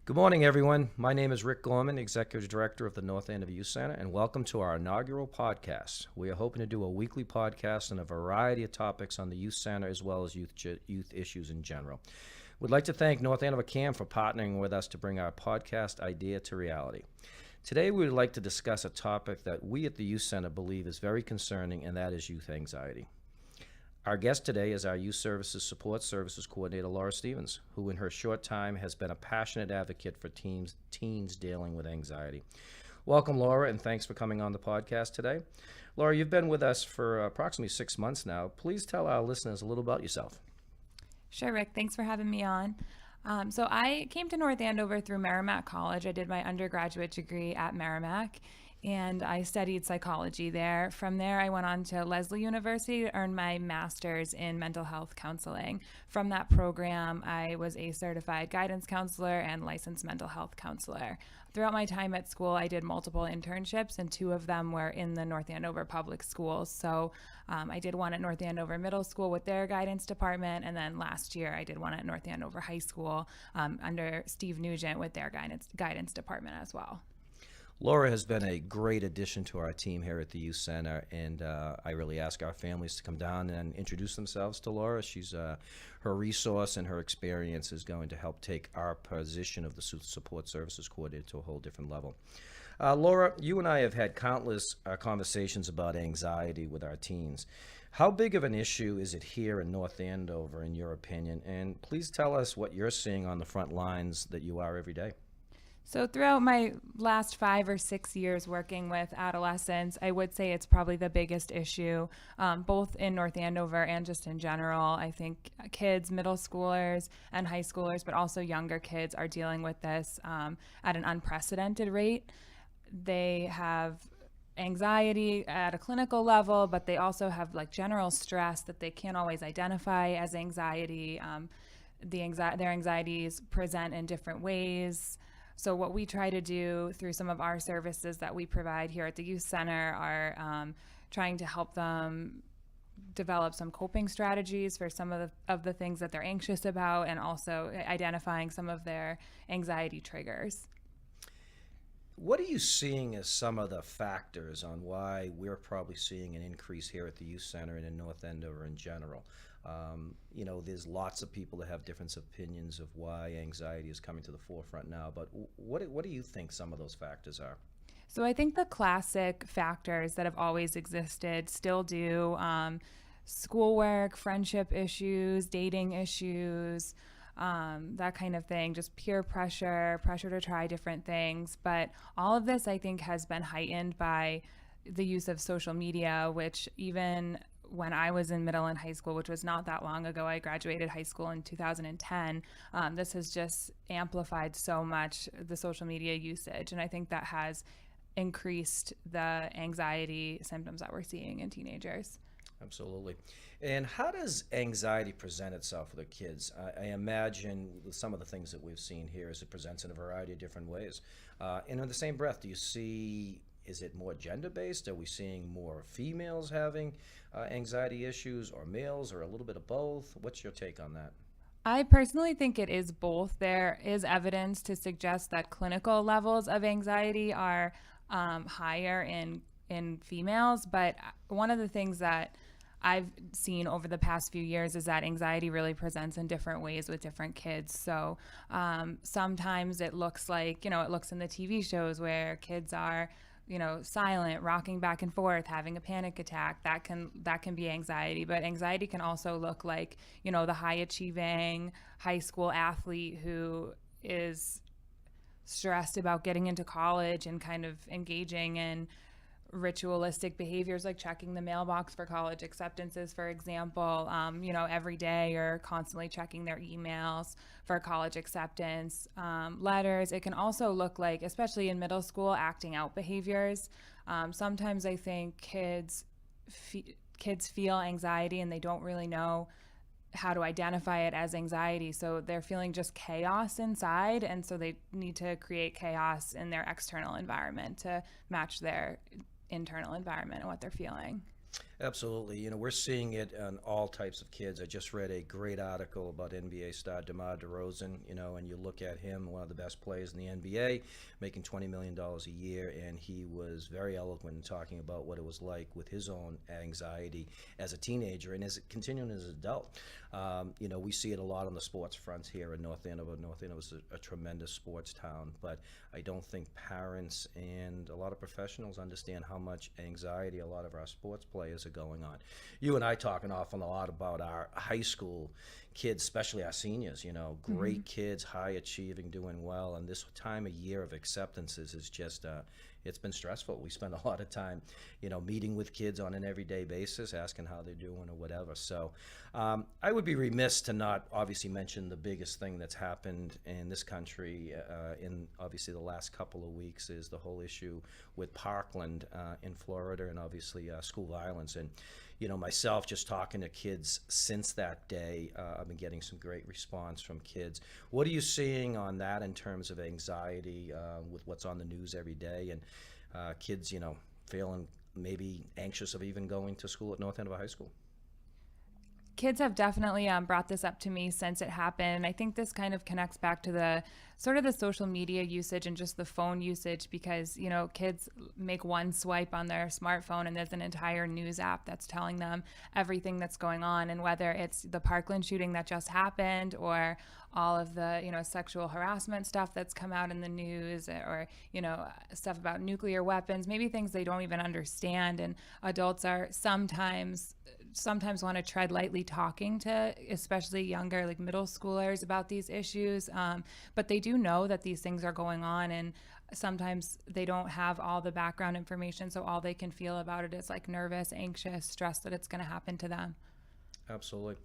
Good morning, everyone. My name is Rick Gorman, Executive Director of the North Andover Youth Center, and welcome to our inaugural podcast. We are hoping to do a weekly podcast on a variety of topics on the Youth Center as well as youth issues in general. We'd like to thank North Andover CAM for partnering with us to bring our podcast idea to reality. Today, we would like to discuss a topic that we at the Youth Center believe is very concerning, and that is youth anxiety. Our guest today is our Youth Services Support Services Coordinator, Laura Stevens, who in her short time has been a passionate advocate for teens dealing with anxiety. Welcome, Laura, and thanks for coming on the podcast today. Laura, you've been with us for approximately 6 months now. Please tell our listeners a little about yourself. Sure, Rick. Thanks for having me on. So I came to North Andover through Merrimack College. I did my undergraduate degree at Merrimack, and I studied psychology there. From there, I went on to Lesley University to earn my master's in mental health counseling. From that program, I was a certified guidance counselor and licensed mental health counselor. Throughout my time at school, I did multiple internships, and 2 of them were in the North Andover public schools. So I did one at North Andover Middle School with their guidance department, and then last year I did one at North Andover High School under Steve Nugent with their guidance department as well. Laura has been a great addition to our team here at the Youth Center, and I really ask our families to come down and introduce themselves to Laura. She's her resource and her experience is going to help take our position of the Support Services Coordinator to a whole different level. Laura, you and I have had countless conversations about anxiety with our teens. How big of an issue is it here in North Andover, in your opinion? And please tell us what you're seeing on the front lines that you are every day. So throughout my last 5 or 6 years working with adolescents, I would say it's probably the biggest issue, both in North Andover and just in general. I think kids, middle schoolers and high schoolers, but also younger kids are dealing with this at an unprecedented rate. They have anxiety at a clinical level, but they also have like general stress that they can't always identify as anxiety. Their anxieties present in different ways. So what we try to do through some of our services that we provide here at the Youth Center are trying to help them develop some coping strategies for some of the things that they're anxious about, and also identifying some of their anxiety triggers. What are you seeing as some of the factors on why we're probably seeing an increase here at the Youth Center and in North Andover in general? There's lots of people that have different opinions of why anxiety is coming to the forefront now, but what do you think some of those factors are? So I think the classic factors that have always existed still do. Schoolwork, friendship issues, dating issues, that kind of thing, just peer pressure to try different things. But all of this, I think, has been heightened by the use of social media, which even when I was in middle and high school, which was not that long ago, I graduated high school in 2010, this has just amplified so much the social media usage. And I think that has increased the anxiety symptoms that we're seeing in teenagers. Absolutely. And how does anxiety present itself for the kids? I imagine with some of the things that we've seen here is it presents in a variety of different ways. And in the same breath, do you see, is it more gender-based? Are we seeing more females having anxiety issues, or males, or a little bit of both? What's your take on that? I personally think it is both. There is evidence to suggest that clinical levels of anxiety are higher in females, but one of the things that I've seen over the past few years is that anxiety really presents in different ways with different kids. So sometimes it looks like, it looks in the TV shows where kids are, silent, rocking back and forth, having a panic attack. That can be anxiety, but anxiety can also look like, the high achieving high school athlete who is stressed about getting into college and kind of engaging in ritualistic behaviors like checking the mailbox for college acceptances, for example, every day, or constantly checking their emails for college acceptance letters. It can also look like, especially in middle school, acting out behaviors. Sometimes I think kids feel anxiety and they don't really know how to identify it as anxiety. So they're feeling just chaos inside, and so they need to create chaos in their external environment to match their internal environment and what they're feeling. Absolutely. We're seeing it on all types of kids. I just read a great article about NBA star Demar Derozan, and you look at him, one of the best players in the NBA, making $20 million a year, and he was very eloquent in talking about what it was like with his own anxiety as a teenager and as continuing as an adult. We see it a lot on the sports fronts here in North Andover. North Andover is a tremendous sports town, but I don't think parents and a lot of professionals understand how much anxiety a lot of our sports players are going on. You and I talk an awful lot about our high school kids, especially our seniors, great kids, high achieving, doing well. And this time of year of acceptances is just, it's been stressful. We spend a lot of time, meeting with kids on an everyday basis, asking how they're doing or whatever. So I would be remiss to not obviously mention the biggest thing that's happened in this country in obviously the last couple of weeks is the whole issue with Parkland in Florida and obviously school violence. And myself just talking to kids since that day, I've been getting some great response from kids. What are you seeing on that in terms of anxiety with what's on the news every day and kids, feeling maybe anxious of even going to school at North Andover High School? Kids have definitely brought this up to me since it happened. I think this kind of connects back to the sort of the social media usage and just the phone usage because, kids make one swipe on their smartphone and there's an entire news app that's telling them everything that's going on. And whether it's the Parkland shooting that just happened or all of the, sexual harassment stuff that's come out in the news or, stuff about nuclear weapons, maybe things they don't even understand. And adults are sometimes want to tread lightly talking to especially younger like middle schoolers about these issues, but they do know that these things are going on and sometimes they don't have all the background information, so all they can feel about it is like nervous, anxious, stressed that it's going to happen to them. Absolutely.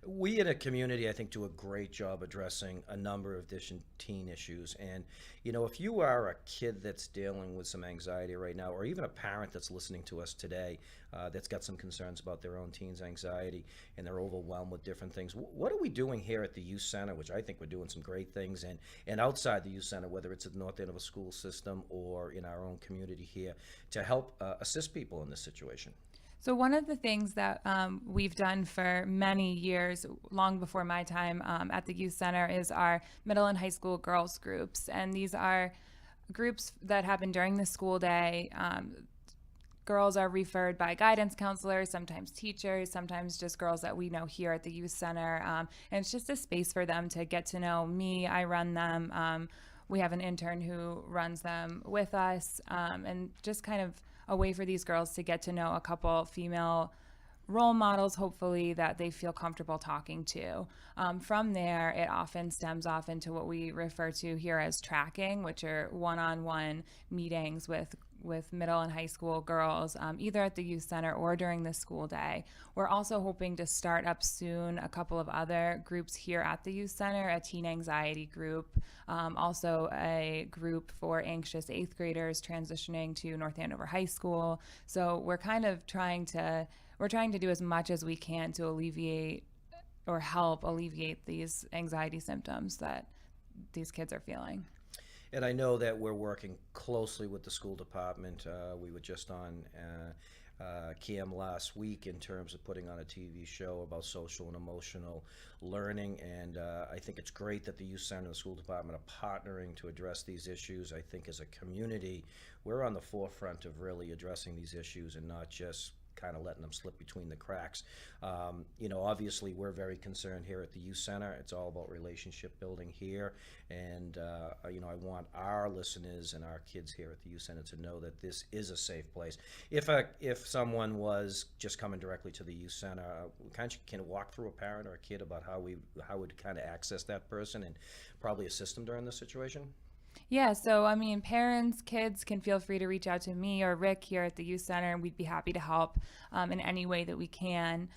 We in a community, I think, do a great job addressing a number of different teen issues. And, if you are a kid that's dealing with some anxiety right now, or even a parent that's listening to us today that's got some concerns about their own teen's anxiety and they're overwhelmed with different things, what are we doing here at the youth center, which I think we're doing some great things, and outside the youth center, whether it's at the North Andover school system or in our own community here, to help assist people in this situation? So one of the things that we've done for many years, long before my time at the youth center, is our middle and high school girls groups. And these are groups that happen during the school day. Girls are referred by guidance counselors, sometimes teachers, sometimes just girls that we know here at the youth center. And it's just a space for them to get to know me. I run them. We have an intern who runs them with us, and just kind of a way for these girls to get to know a couple female role models, hopefully, that they feel comfortable talking to. From there, it often stems off into what we refer to here as tracking, which are one-on-one meetings with middle and high school girls, either at the youth center or during the school day. We're also hoping to start up soon a couple of other groups here at the youth center, a teen anxiety group, also a group for anxious 8th graders transitioning to North Andover High School. So we're kind of trying to do as much as we can to alleviate or help alleviate these anxiety symptoms that these kids are feeling. And I know that we're working closely with the school department. We were just on CAM last week in terms of putting on a TV show about social and emotional learning. And I think it's great that the youth center and the school department are partnering to address these issues. I think as a community, we're on the forefront of really addressing these issues and not just kind of letting them slip between the cracks. Obviously we're very concerned here at the youth center. It's all about relationship building here, and I want our listeners and our kids here at the youth center to know that this is a safe place. If someone was just coming directly to the youth center, can walk through a parent or a kid about how would kind of access that person and probably assist them during this situation? Yeah, so parents, kids can feel free to reach out to me or Rick here at the youth center, and we'd be happy to help in any way that we can.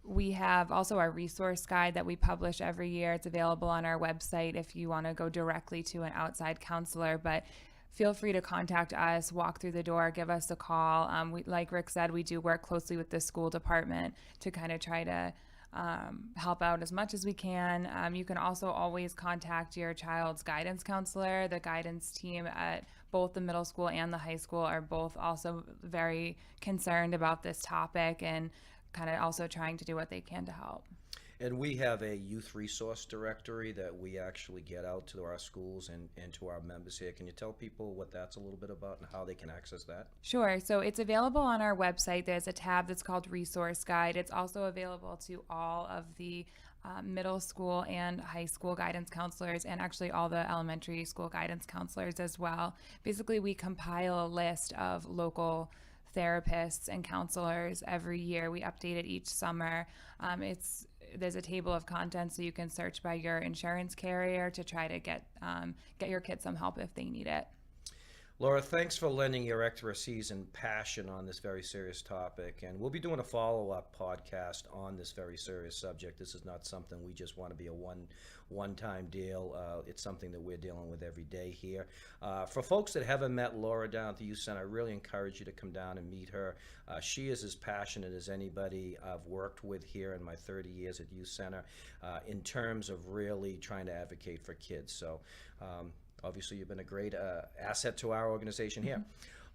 We have also our resource guide that we publish every year. It's available on our website if you want to go directly to an outside counselor, but feel free to contact us, walk through the door, give us a call. Like Rick said, we do work closely with the school department to kind of try to help out as much as we can. You can also always contact your child's guidance counselor. The guidance team at both the middle school and the high school are both also very concerned about this topic and kind of also trying to do what they can to help. And we have a youth resource directory that we actually get out to our schools and to our members here. Can you tell people what that's a little bit about and how they can access that? Sure. So it's available on our website. There's a tab that's called Resource Guide. It's also available to all of the middle school and high school guidance counselors, and actually all the elementary school guidance counselors as well. Basically, we compile a list of local therapists and counselors every year. We update it each summer. There's a table of contents, so you can search by your insurance carrier to try to get your kids some help if they need it. Laura, thanks for lending your expertise and passion on this very serious topic. And we'll be doing a follow-up podcast on this very serious subject. This is not something we just want to be a one-time deal. It's something that we're dealing with every day here. For folks that haven't met Laura down at the Youth Center, I really encourage you to come down and meet her. She is as passionate as anybody I've worked with here in my 30 years at Youth Center in terms of really trying to advocate for kids. So obviously, you've been a great asset to our organization here.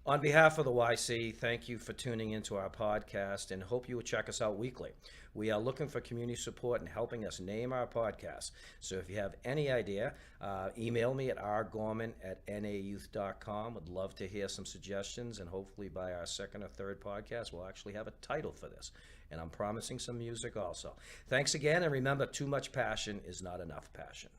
On behalf of the YC, thank you for tuning into our podcast and hope you will check us out weekly. We are looking for community support and helping us name our podcast. So if you have any idea, email me at rgorman@nayouth.com. Would love to hear some suggestions, and hopefully by our second or third podcast, we'll actually have a title for this. And I'm promising some music also. Thanks again, and remember, too much passion is not enough passion.